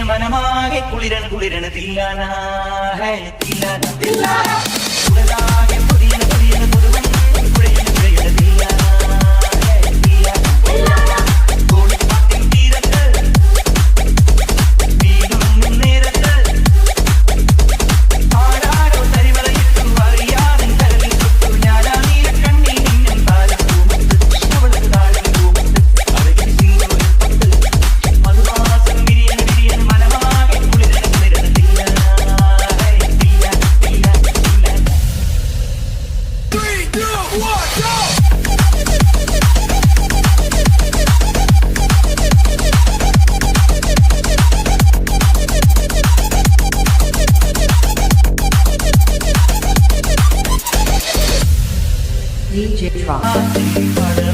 മനമാകെ കുളിരൻ കുളിരൻ തില്ലാന ഹേ തില്ലാന തില്ലാന ഉടലാകെ പൊടിയന പൊടിയന പൊടുവൻ കുഴയന കുഴയന തില്ലാന ഹേ തില്ലാന തില്ലാന കോളിപ്പാട്ടിൻ തീരത്ത് വീടും നേരത്ത് ആരാരോ തരിവളയിട്ടു അറിയാതൻ കരവിൽ തൊട്ടു ഞാനാ നീല കണ്ണി നിന്നും താരം പൂമുത്ത് അവൾക്ക് താഴെ പൂമുത്ത് അഴകിൽ സിംഗോരിപ്പത്ത് മധുമാസം വിരിയൻ വിരിയൻ മനമാകെ കുളിരൻ കുളിരൻ തില്ലാന ഹേ തില്ലാന തില്ലാന തില്ലാന 3, 2, 1, go! DJ Drop.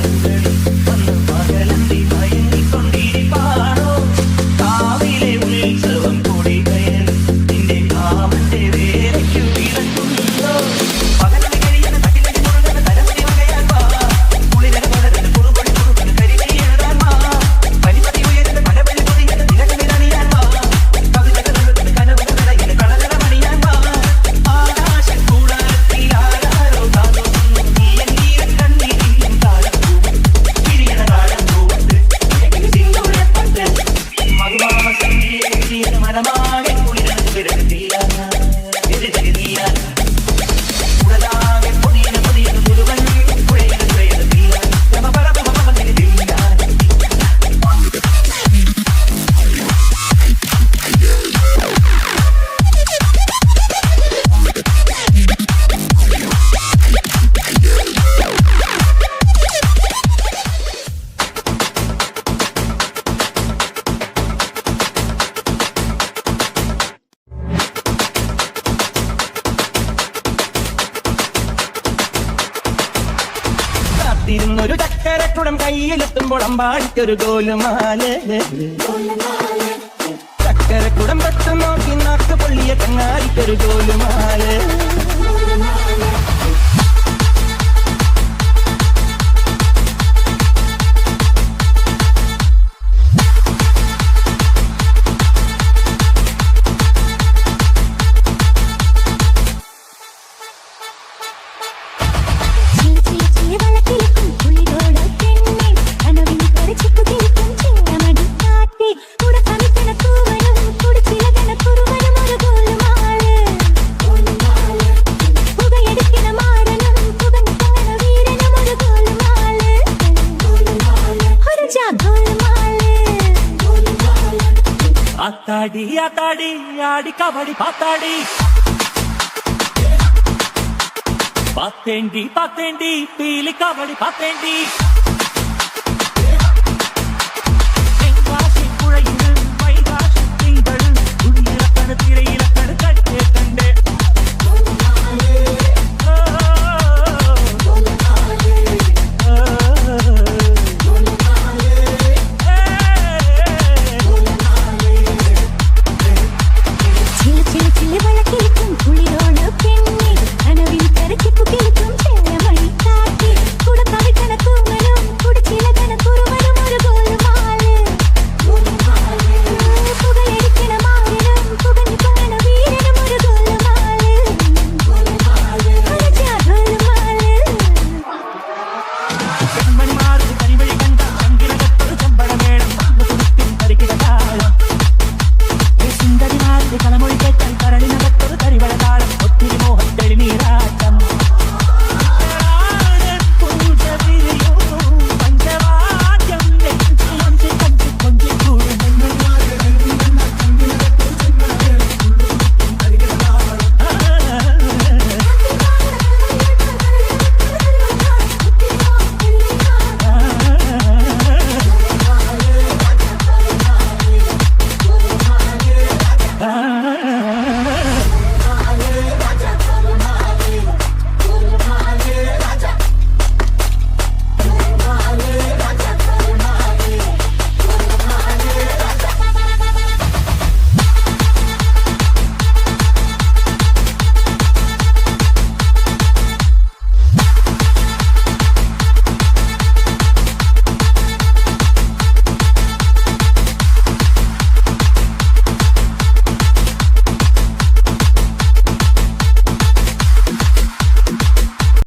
ൊരു ചക്കരക്കുടം കയ്യിലെത്തുമ്പോൾ അമ്പാടിക്കൊരു ഗോലുമാല ചക്കരക്കുടം പെട്ടു നോക്കി നാക്ക് പൊള്ളിയ ചങ്ങാടിക്കൊരു ഗോലുമാല ആത്താടി ആത്താടി ആടി കബഡി പാത്താടി പാത്തേണ്ടി പാത്തേണ്ടി പീലി കബഡി പാത്തേണ്ടി